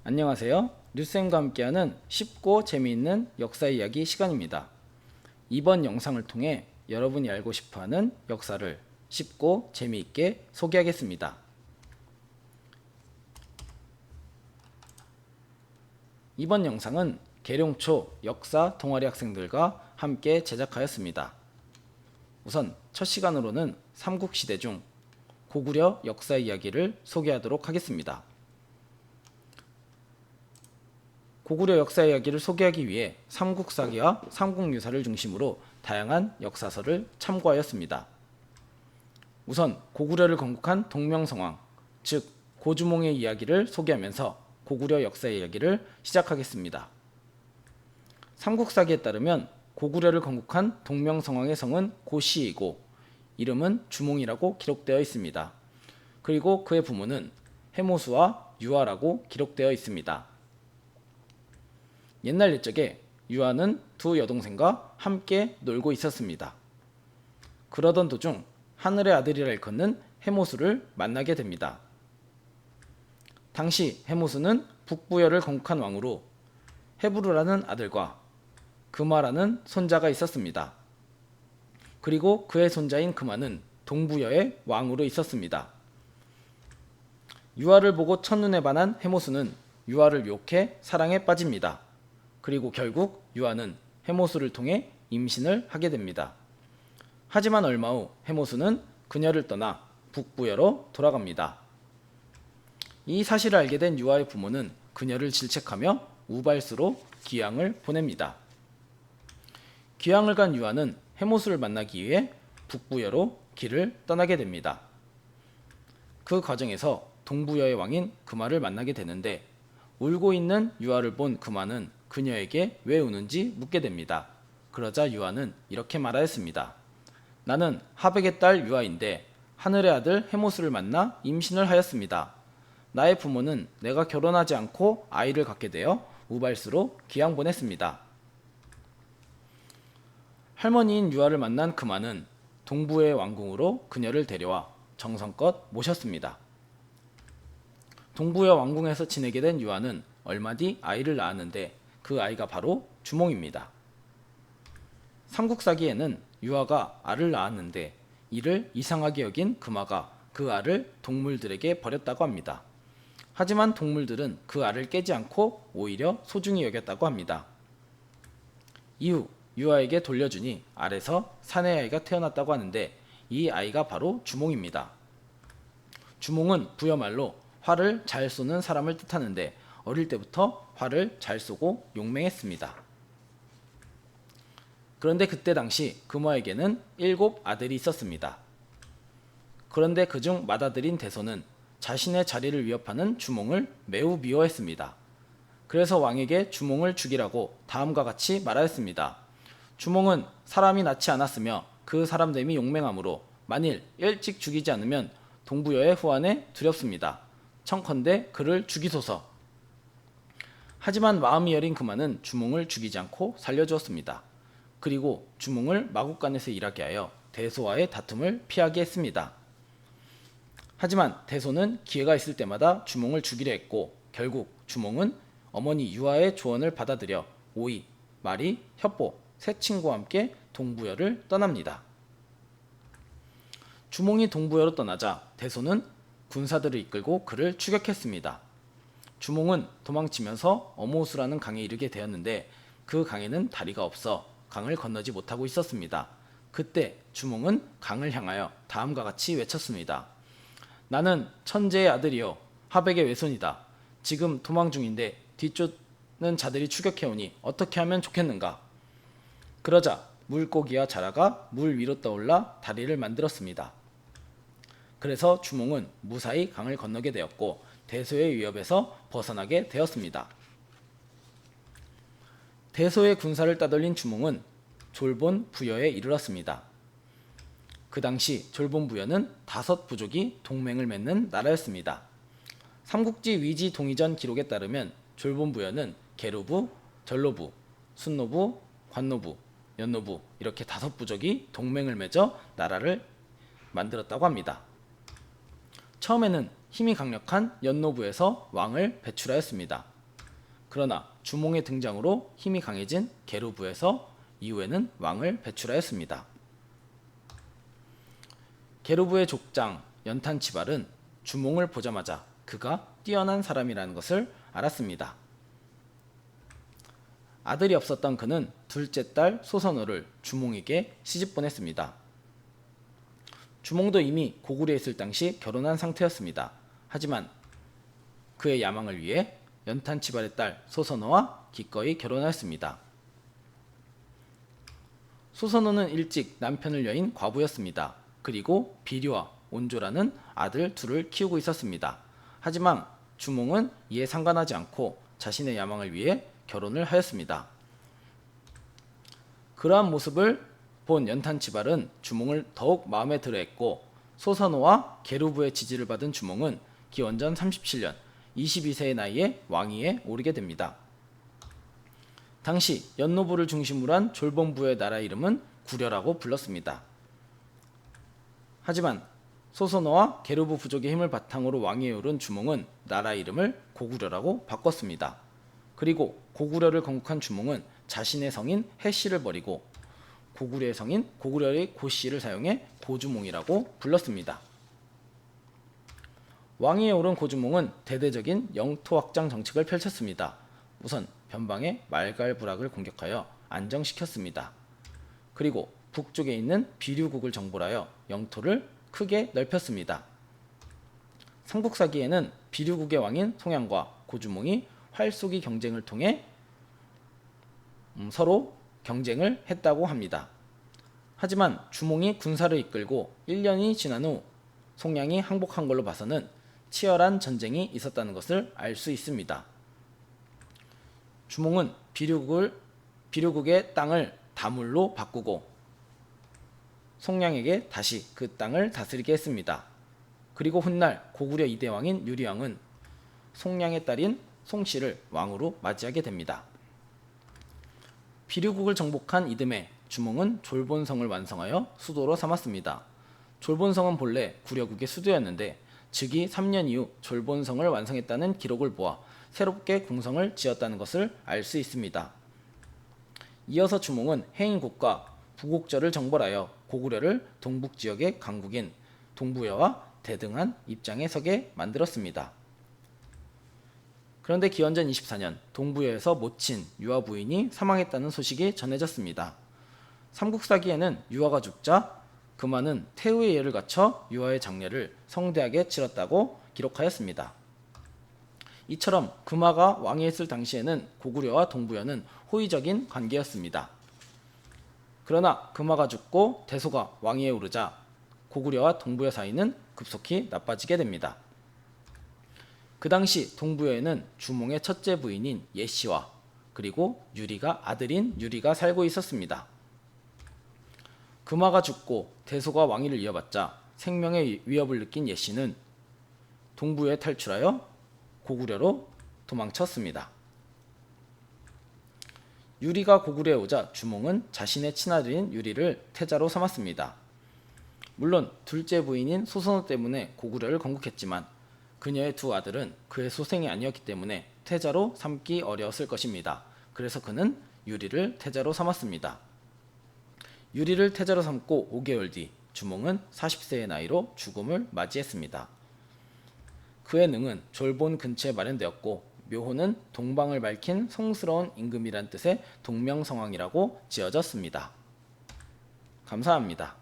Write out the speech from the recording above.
안녕하세요. 뉴쌤과 함께하는 쉽고 재미있는 역사 이야기 시간입니다. 이번 영상을 통해 여러분이 알고 싶어하는 역사를 쉽고 재미있게 소개하겠습니다. 이번 영상은 계룡초 역사 동아리 학생들과 함께 제작하였습니다. 우선 첫 시간으로는 삼국시대 중 고구려 역사 이야기를 소개하도록 하겠습니다. 고구려 역사 이야기를 소개하기 위해 삼국사기와 삼국유사를 중심으로 다양한 역사서를 참고하였습니다. 우선 고구려를 건국한 동명성왕, 즉 고주몽의 이야기를 소개하면서 고구려 역사 이야기를 시작하겠습니다. 삼국사기에 따르면 고구려를 건국한 동명성왕의 성은 고시이고 이름은 주몽이라고 기록되어 있습니다. 그리고 그의 부모는 해모수와 유아라고 기록되어 있습니다. 옛날 옛적에 유아는 두 여동생과 함께 놀고 있었습니다. 그러던 도중 하늘의 아들이라 일컫는 해모수를 만나게 됩니다. 당시 해모수는 북부여를 건국한 왕으로 해부르라는 아들과 금화라는 손자가 있었습니다. 그리고 그의 손자인 금화는 동부여의 왕으로 있었습니다. 유아를 보고 첫눈에 반한 해모수는 유아를 유혹해 사랑에 빠집니다. 그리고 결국 유아는 해모수를 통해 임신을 하게 됩니다. 하지만 얼마 후 해모수는 그녀를 떠나 북부여로 돌아갑니다. 이 사실을 알게 된 유아의 부모는 그녀를 질책하며 우발수로 귀양을 보냅니다. 귀양을 간 유아는 해모수를 만나기 위해 북부여로 길을 떠나게 됩니다. 그 과정에서 동부여의 왕인 금화를 만나게 되는데 울고 있는 유아를 본 금화는 그녀에게 왜 우는지 묻게 됩니다. 그러자 유아는 이렇게 말하였습니다. 나는 하백의 딸 유아인데 하늘의 아들 해모수를 만나 임신을 하였습니다. 나의 부모는 내가 결혼하지 않고 아이를 갖게 되어 우발수로 귀양 보냈습니다. 할머니인 유아를 만난 금화는 동부의 왕궁으로 그녀를 데려와 정성껏 모셨습니다. 동부의 왕궁에서 지내게 된 유아는 얼마 뒤 아이를 낳았는데 그 아이가 바로 주몽입니다. 삼국사기에는 유아가 알을 낳았는데 이를 이상하게 여긴 금화가 그 알을 동물들에게 버렸다고 합니다. 하지만 동물들은 그 알을 깨지 않고 오히려 소중히 여겼다고 합니다. 이후 유아에게 돌려주니 알에서 사내 아이가 태어났다고 하는데 이 아이가 바로 주몽입니다. 주몽은 부여말로 활을 잘 쏘는 사람을 뜻하는데 어릴 때부터 활을 잘 쏘고 용맹했습니다. 그런데 그때 당시 금화에게는 7 아들이 있었습니다. 그런데 그중 맏아들인 대소는 자신의 자리를 위협하는 주몽을 매우 미워했습니다. 그래서 왕에게 주몽을 죽이라고 다음과 같이 말하였습니다. 주몽은 사람이 낳지 않았으며 그 사람됨이 용맹하므로 만일 일찍 죽이지 않으면 동부여의 후환에 두렵습니다. 청컨대 그를 죽이소서. 하지만 마음이 여린 금화는 주몽을 죽이지 않고 살려주었습니다. 그리고 주몽을 마국간에서 일하게 하여 대소와의 다툼을 피하게 했습니다. 하지만 대소는 기회가 있을 때마다 주몽을 죽이려 했고 결국 주몽은 어머니 유아의 조언을 받아들여 오이, 마리, 협보 세 친구와 함께 동부여를 떠납니다. 주몽이 동부여로 떠나자 대소는 군사들을 이끌고 그를 추격했습니다. 주몽은 도망치면서 어모수라는 강에 이르게 되었는데 그 강에는 다리가 없어 강을 건너지 못하고 있었습니다. 그때 주몽은 강을 향하여 다음과 같이 외쳤습니다. 나는 천재의 아들이요 하백의 외손이다. 지금 도망 중인데 뒤쫓는 자들이 추격해오니 어떻게 하면 좋겠는가? 그러자 물고기와 자라가 물 위로 떠올라 다리를 만들었습니다. 그래서 주몽은 무사히 강을 건너게 되었고 대소의 위협에서 벗어나게 되었습니다. 대소의 군사를 따돌린 주몽은 졸본 부여에 이르렀습니다. 그 당시 졸본 부여는 5 부족이 동맹을 맺는 나라였습니다. 삼국지 위지 동의전 기록에 따르면 졸본 부여는 계루부, 전로부, 순노부, 관노부, 연노부 이렇게 5 부족이 동맹을 맺어 나라를 만들었다고 합니다. 처음에는 힘이 강력한 연노부에서 왕을 배출하였습니다. 그러나 주몽의 등장으로 힘이 강해진 게르부에서 이후에는 왕을 배출하였습니다. 게르부의 족장 연탄치발은 주몽을 보자마자 그가 뛰어난 사람이라는 것을 알았습니다. 아들이 없었던 그는 둘째 딸 소선호를 주몽에게 시집 보냈습니다. 주몽도 이미 고구려에 있을 당시 결혼한 상태였습니다. 하지만 그의 야망을 위해 연탄치발의 딸 소선호와 기꺼이 결혼하였습니다. 소선호는 일찍 남편을 여인 과부였습니다. 그리고 비류와 온조라는 아들 둘을 키우고 있었습니다. 하지만 주몽은 이에 상관하지 않고 자신의 야망을 위해 결혼을 하였습니다. 그러한 모습을 본 연탄치발은 주몽을 더욱 마음에 들어했고 소선호와 게르부의 지지를 받은 주몽은 기원전 37년 22세의 나이에 왕위에 오르게 됩니다. 당시 연노부를 중심으로 한 졸본부의 나라 이름은 구려라고 불렀습니다. 하지만 소선호와 게르부 부족의 힘을 바탕으로 왕위에 오른 주몽은 나라 이름을 고구려라고 바꿨습니다. 그리고 고구려를 건국한 주몽은 자신의 성인 해씨를 버리고 고구려의 성인 고구려의 고씨를 사용해 고주몽이라고 불렀습니다. 왕위에 오른 고주몽은 대대적인 영토 확장 정책을 펼쳤습니다. 우선 변방의 말갈부락을 공격하여 안정시켰습니다. 그리고 북쪽에 있는 비류국을 정벌하여 영토를 크게 넓혔습니다. 삼국사기에는 비류국의 왕인 송양과 고주몽이 활쏘기 경쟁을 통해 서로 경쟁을 했다고 합니다. 하지만 주몽이 군사를 이끌고 1년이 지난 후 송양이 항복한 걸로 봐서는 치열한 전쟁이 있었다는 것을 알 수 있습니다. 주몽은 비류국의 땅을 다물로 바꾸고 송양에게 다시 그 땅을 다스리게 했습니다. 그리고 훗날 고구려 2대 왕인 유리왕은 송양의 딸인 송씨를 왕으로 맞이하게 됩니다. 비류국을 정복한 이듬해 주몽은 졸본성을 완성하여 수도로 삼았습니다. 졸본성은 본래 구려국의 수도였는데 즉위 3년 이후 졸본성을 완성했다는 기록을 보아 새롭게 궁성을 지었다는 것을 알 수 있습니다. 이어서 주몽은 해인국과 부곡절을 정벌하여 고구려를 동북지역의 강국인 동부여와 대등한 입장에 서게 만들었습니다. 그런데 기원전 24년 동부여에서 모친 유아 부인이 사망했다는 소식이 전해졌습니다. 삼국사기에는 유아가 죽자 금화는 태후의 예를 갖춰 유아의 장례를 성대하게 치렀다고 기록하였습니다. 이처럼 금화가 왕위에 있을 당시에는 고구려와 동부여는 호의적인 관계였습니다. 그러나 금화가 죽고 대소가 왕위에 오르자 고구려와 동부여 사이는 급속히 나빠지게 됩니다. 그 당시 동부여에는 주몽의 첫째 부인인 예씨와 그리고 유리가 아들인 유리가 살고 있었습니다. 금화가 죽고 대소가 왕위를 이어받자 생명의 위협을 느낀 예씨는 동부여에 탈출하여 고구려로 도망쳤습니다. 유리가 고구려에 오자 주몽은 자신의 친아들인 유리를 태자로 삼았습니다. 물론 둘째 부인인 소선호 때문에 고구려를 건국했지만 그녀의 두 아들은 그의 소생이 아니었기 때문에 태자로 삼기 어려웠을 것입니다. 그래서 그는 유리를 태자로 삼았습니다. 유리를 태자로 삼고 5개월 뒤 주몽은 40세의 나이로 죽음을 맞이했습니다. 그의 능은 졸본 근처에 마련되었고 묘호는 동방을 밝힌 성스러운 임금이란 뜻의 동명성왕이라고 지어졌습니다. 감사합니다.